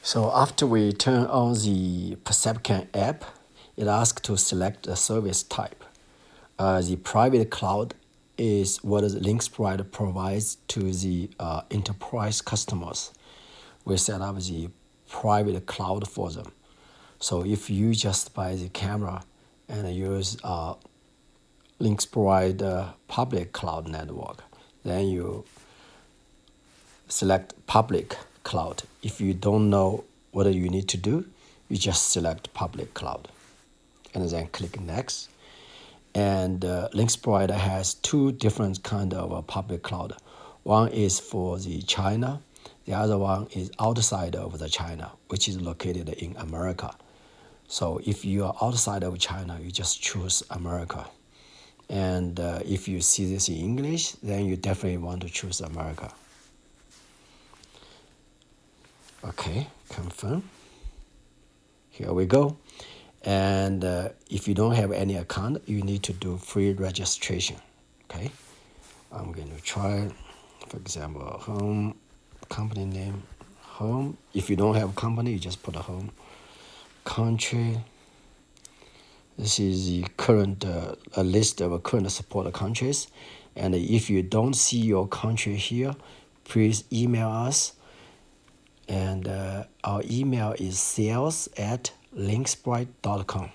So after we turn on the Percepcam app, it asks to select the service type. The private cloud is what the LinkSprite provides to the enterprise customers. We set up the private cloud for them. So if you just buy the camera and use LinkSprite public cloud network, then you select public cloud. If you don't know what you need to do, you just select public cloud and then click next. And LinkSprite has two different kind of public cloud. One is for the China, the other one is outside of the China, which is located in America. So if you are outside of China, you just choose America. And if you see this in English, then you definitely want to choose America. Okay, confirm. Here we go. And if you don't have any account, you need to do free registration. Okay, I'm going to try, for example, home, company name, home. If you don't have company, you just put a home. Country. This is the current a list of current supported countries. And if you don't see your country here, please email us. And our email is sales@linksprite.com.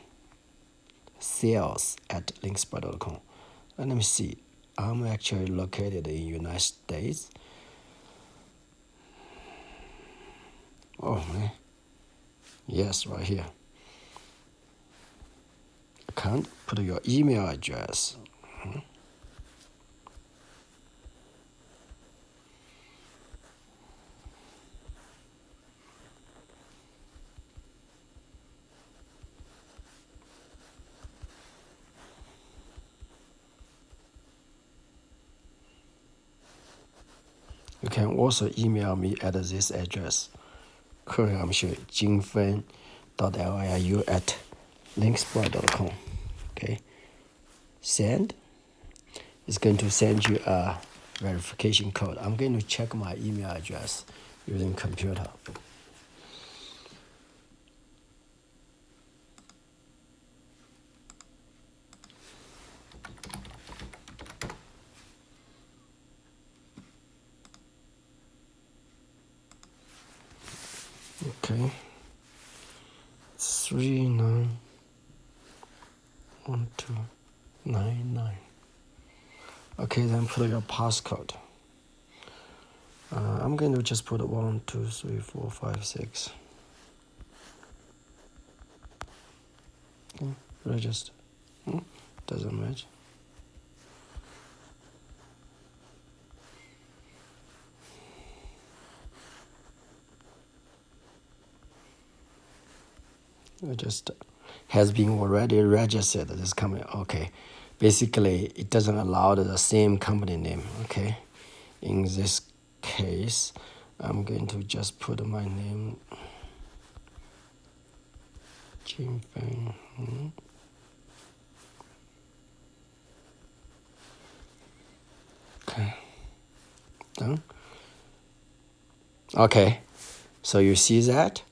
Sales@linksprite.com. Let me see. I'm actually located in United States. Oh man. Yes, right here. Account. Put your email address. You can also email me at this address. Currently, I'm sure jingfen.liu@linksprite.com. Okay. Send. It's going to send you a verification code. I'm going to check my email address using computer. Okay. 391299. Okay, then put your passcode. I'm going to just put 1, 2, 3, 4, 5, 6. Okay, register. Doesn't match. It just has been already registered. This company. Okay, basically it doesn't allow the same company name. Okay, in this case, I'm going to just put my name. Jinfeng. Okay. Done. Okay. So you see that?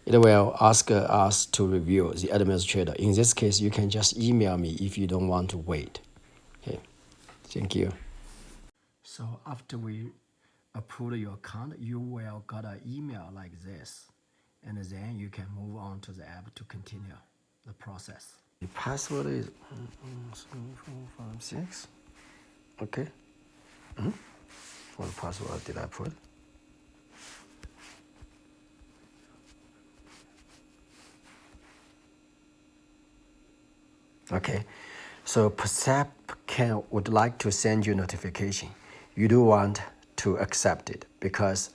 It will ask us to review the administrator. In this case, you can just email me if you don't want to wait. Okay. Thank you. So after we approve your account, you will get an email like this. And then you can move on to the app to continue the process. The password is 456. Okay. What password did I put? Okay. So Percepcam would like to send you notification. You do want to accept it because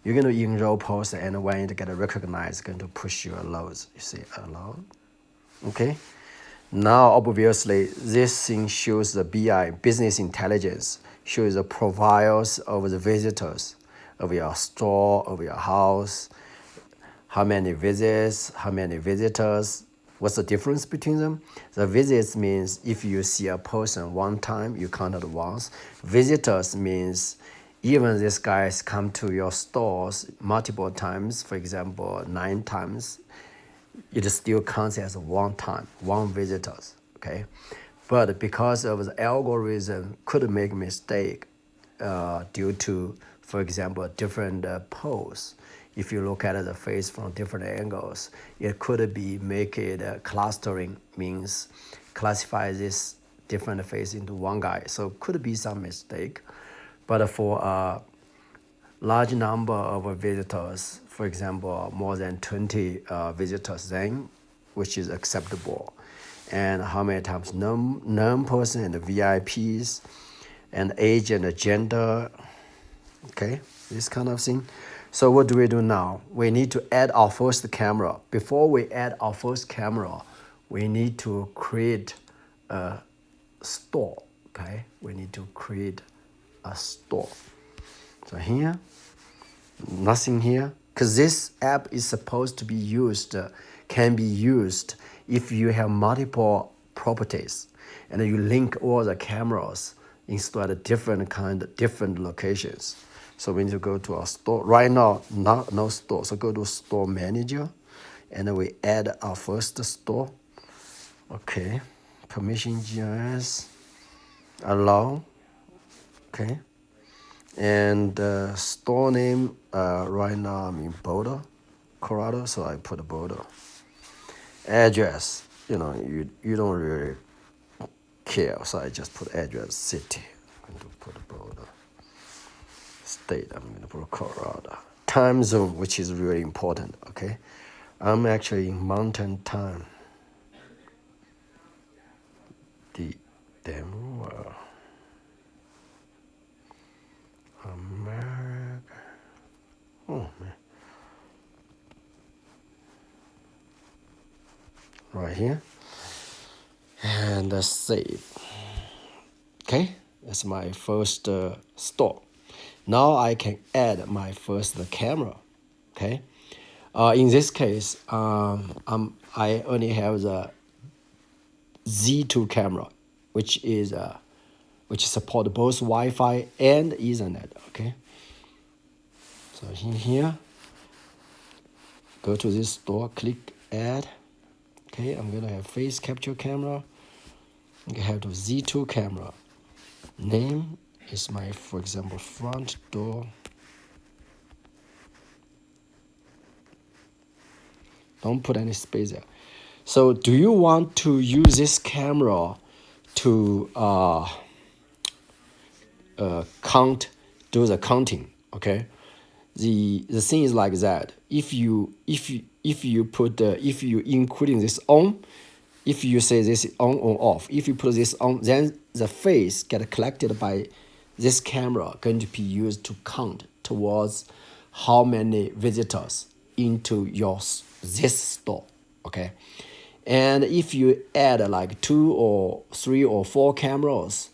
you're going to enroll post, and when it get recognized, it's going to push you allows. You see allow. Okay. Now, obviously, this thing shows the BI, business intelligence, shows the profiles of the visitors of your store, of your house, how many visits, how many visitors. What's the difference between them? The visits means if you see a person one time, you count it once. Visitors means even these guys come to your stores multiple times, for example, 9 times, it still counts as one time, one visitors, okay? But because of the algorithm could make mistake due to, for example, different pose. If you look at the face from different angles, it could be make it clustering, means classify this different face into one guy. So could be some mistake. But for a large number of visitors, for example, more than 20 visitors, then which is acceptable. And how many times non-person and VIPs and age and gender, okay, this kind of thing. So what do we do now? We need to add our first camera. Before we add our first camera, we need to create a store, okay? We need to create a store. So here, nothing here, because this app is supposed to be used, can be used if you have multiple properties and you link all the cameras install at different locations. So we need to go to our store. Right now, no store. So go to store manager and then we add our first store. Okay, permission GIS, allow, okay. And store name, right now I'm in Boulder, Colorado, so I put Boulder. Address, you know, you don't really care, so I just put address, city. I'm going to put Boulder. State, I'm going to put Colorado. Time zone, which is really important, okay? I'm actually in Mountain Time. Denver, America. Oh, man. Right here. And save. Okay, that's my first store. Now I can add my first camera. Okay, in this case, I only have the Z2 camera, which support both Wi-Fi and Ethernet. Okay, so in here, go to this store, click add. Okay, I'm gonna have face capture camera. I have the Z2 camera. Name is my, for example, front door. Don't put any space there. So do you want to use this camera to do the counting? Okay, the thing is like that. If you including this on, if you say this on or off, if you put this on, then the face get collected by this camera going to be used to count towards how many visitors into this store, okay? And if you add like 2 or 3 or 4 cameras,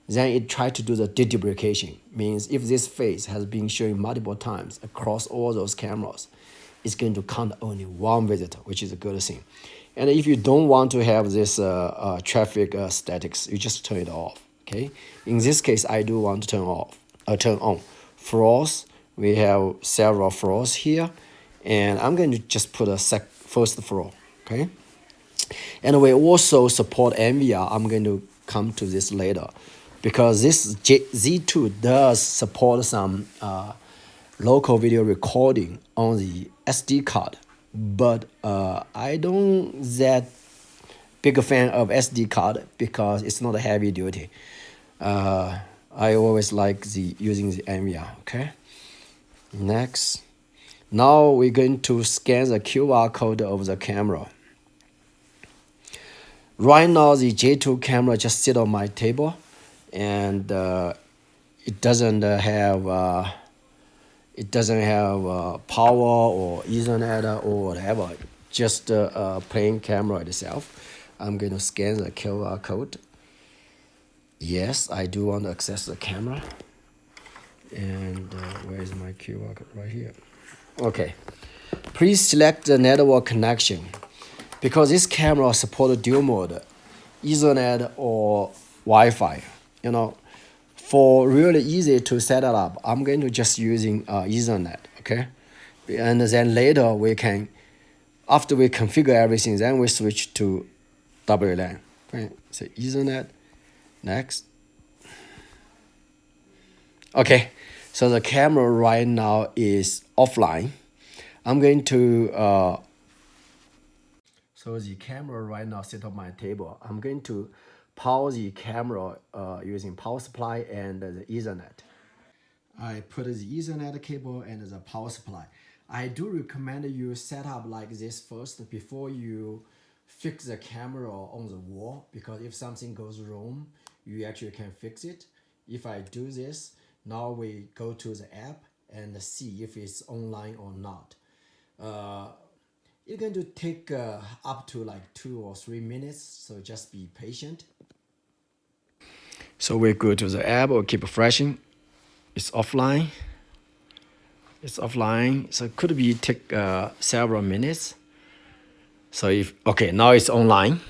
then it try to do the deduplication. Means if this face has been shown multiple times across all those cameras, it's going to count only one visitor, which is a good thing. And if you don't want to have this traffic statics, you just turn it off. Okay. In this case, I do want to turn on. Floors, we have several floors here, and I'm going to just put a first floor. Okay. And we also support NVR. I'm going to come to this later, because this Z2 does support some local video recording on the SD card. But I don't that big a fan of SD card because it's not a heavy duty. I always like using the NVR. Okay. Next, now we're going to scan the QR code of the camera. Right now, the J2 camera just sit on my table, and it doesn't have power or Ethernet or whatever, just a plain camera itself. I'm going to scan the QR code. Yes, I do want to access the camera. And where is my QR code? Right here. Okay. Please select the network connection. Because this camera supports dual mode, Ethernet or Wi-Fi. You know, for really easy to set it up, I'm going to just using Ethernet, okay? And then later we can, after we configure everything, then we switch to WLAN. Okay, so Ethernet, next. Okay, so the camera right now is offline. I'm going to, so the camera right now sit on my table. I'm going to power the camera using power supply and the Ethernet. I put the Ethernet cable and the power supply. I do recommend you set up like this first before you fix the camera on the wall, because if something goes wrong, you actually can fix it. If I do this, now we go to the app and see if it's online or not. It's going to take up to like 2 or 3 minutes, so just be patient. So we go to the app or keep refreshing. It's offline. It's offline, so it could be take several minutes. So if, okay, now it's online.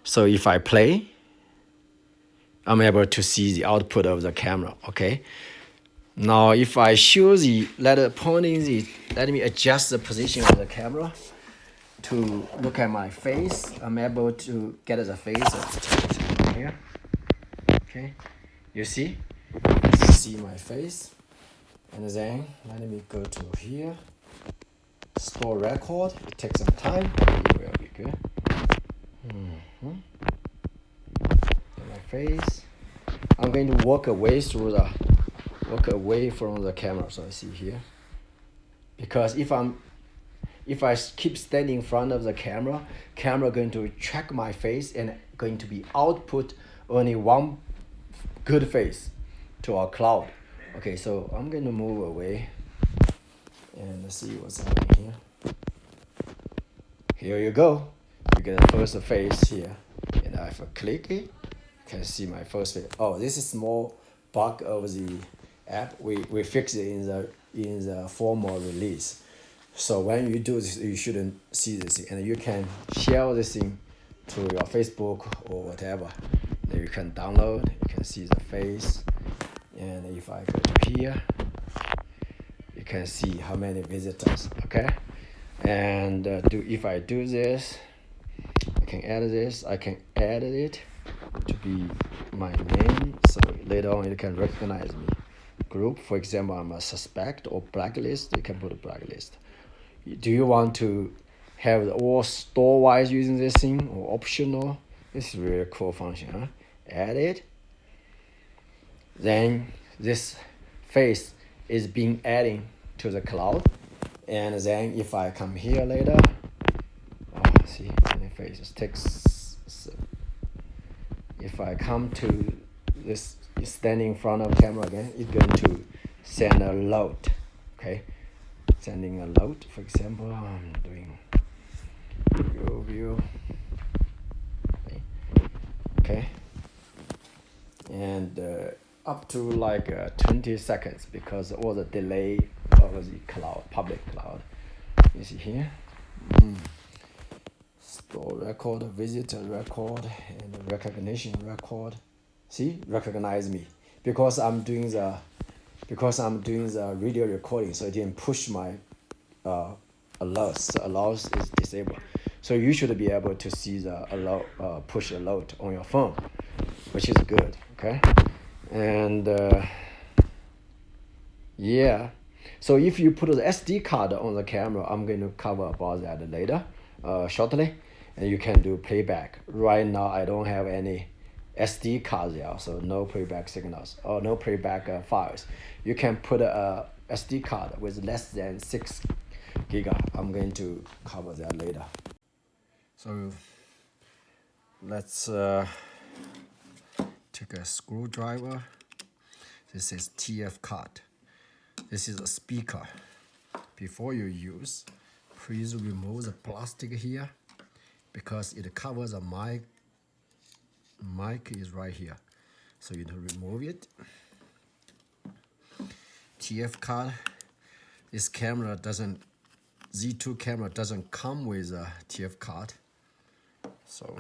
So if I play, I'm able to see the output of the camera, okay? Now if I show the letter pointing the, let me adjust the position of the camera to look at my face. I'm able to get the face of here, okay? You see my face. And then let me go to here, store record. It takes some time, it will be good. My face. I'm going to walk away from the camera. So I see here, because if I keep standing in front of the camera going to track my face and going to be output only one good face to our cloud. Okay, so I'm going to move away and see what's happening here. Here you go. You get the first face here. And if I click it, you can see my first face. Oh, this is small bug of the app. We fix it in the formal release. So when you do this, you shouldn't see this, and you can share this thing to your Facebook or whatever. Then you can download, you can see the face. And if I go to here, you can see how many visitors, okay? And if I do this, I can add this, I can add it to be my name, so later on you can recognize me. Group, for example, I'm a suspect or blacklist, you can put a blacklist. Do you want to have the all store-wise using this thing or optional? This is really cool function, huh? Add it. Then this face is being added to the cloud. And then if I come here later, see, the face takes, if I come to this standing in front of camera again, it's going to send a load, okay? Sending a load, for example, I'm doing view, okay? And up to like 20 seconds because all the delay of the cloud, public cloud. You see here, store record, visitor record, and recognition record. See, recognize me because I'm doing the video recording, so it didn't push my alerts. The alerts is disabled, so you should be able to see the alert, push alert on your phone, which is good, okay? And yeah, so if you put the SD card on the camera, I'm going to cover about that later, shortly, and you can do playback. Right now, I don't have any SD cards there, so no playback signals or no playback files. You can put a SD card with less than 6 giga. I'm going to cover that later. So let's take a screwdriver. This is TF card. This is a speaker. Before you use, please remove the plastic here because it covers the mic. Mic is right here, so you need to remove it. TF card. This camera doesn't, Z2 camera doesn't come with a TF card, so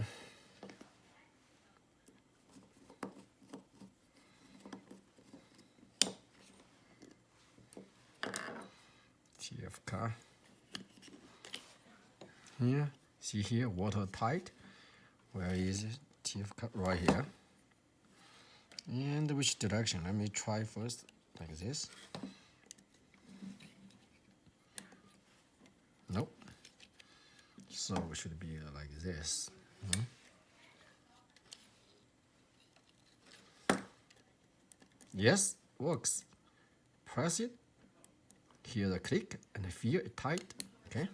TF car. Here, see here, watertight. Where is it? TF car right here. And which direction? Let me try first, like this. Nope. So it should be like this. Yes, works. Press it. Here the click and feel it tight. Okay.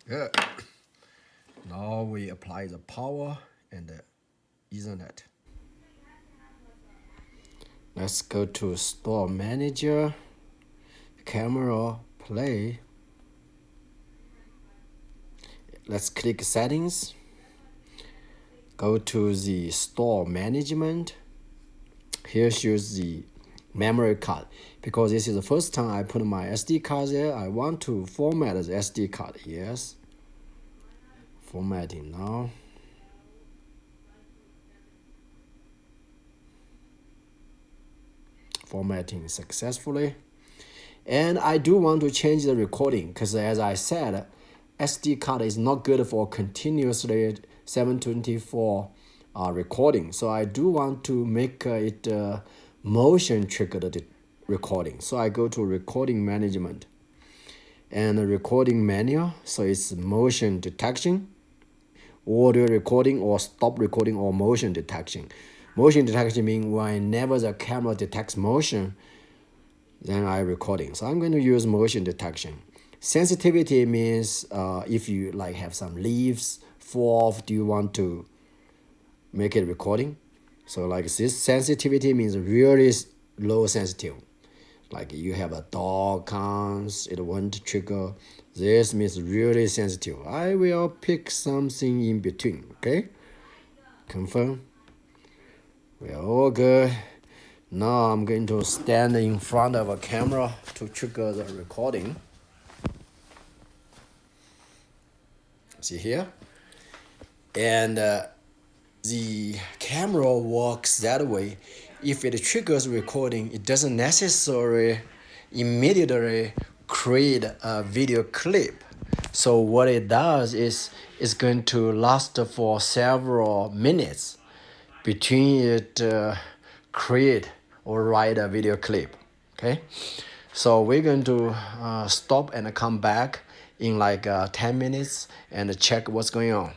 Good. Now we apply the power and the Ethernet. Let's go to Store Manager, Camera, Play. Let's click Settings. Go to the Store Management. Here shows the memory card. Because this is the first time I put my SD card there, I want to format the SD card. Yes. Formatting now. Formatting successfully. And I do want to change the recording because as I said, SD card is not good for continuously 724 recording. So I do want to make it motion triggered recording. So I go to recording management and recording manual. So it's motion detection, audio recording or stop recording or motion detection. Motion detection means whenever the camera detects motion, then I recording. So I'm going to use motion detection. Sensitivity means if you like have some leaves fall off, do you want to make it recording? So like this sensitivity means really low sensitive. Like you have a dog comes, it won't trigger. This means really sensitive. I will pick something in between, okay? Confirm. We're all good. Now I'm going to stand in front of a camera to trigger the recording. See here? And the camera works that way. If it triggers recording, it doesn't necessarily immediately create a video clip. So what it does is it's going to last for several minutes between it create or write a video clip. Okay, so we're going to stop and come back in like 10 minutes and check what's going on.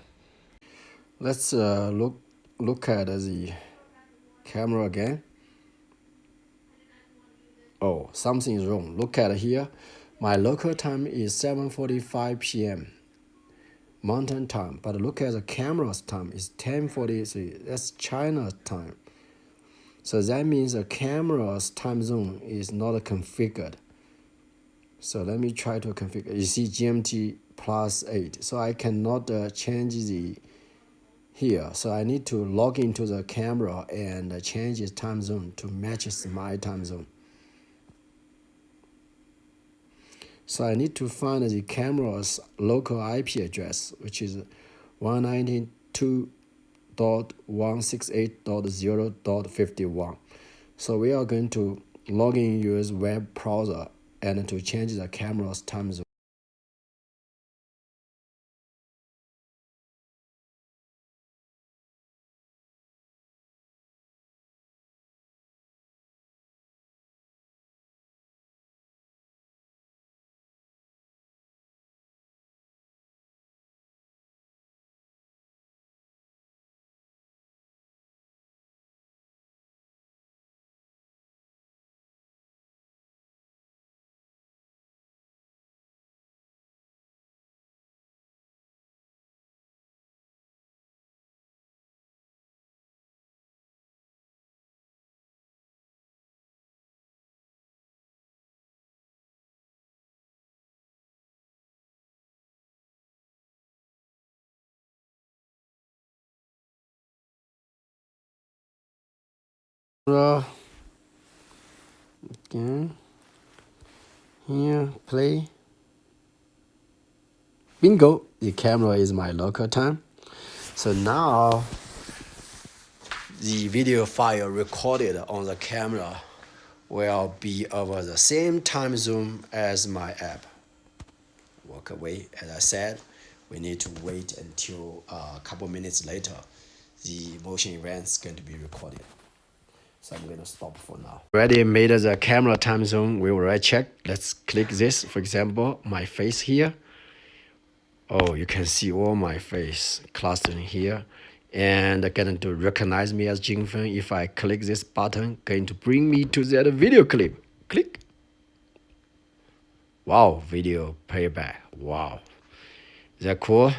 Let's look at the camera again. Oh, something is wrong. Look at here. My local time is 7:45 p.m. Mountain time, but look at the camera's time is 10:43. That's China's time. So that means the camera's time zone is not configured. So let me try to configure. You see GMT +8. So I cannot change the here. So I need to log into the camera and change its time zone to match my time zone. So I need to find the camera's local IP address, which is 192.168.0.51. So we are going to log in use web browser and to change the camera's time zone. Again, here, play. Bingo, the camera is my local time. So now the video file recorded on the camera will be over the same time zone as my app. Walk away, as I said, we need to wait until a couple minutes later. The motion event is going to be recorded. So I'm going to stop for now. Already made the camera time zone. We will right check. Let's click this. For example, my face here. Oh, you can see all my face clustering here. And going to recognize me as Jingfen. If I click this button, going to bring me to that video clip. Click. Wow, video playback. Wow. Is that cool?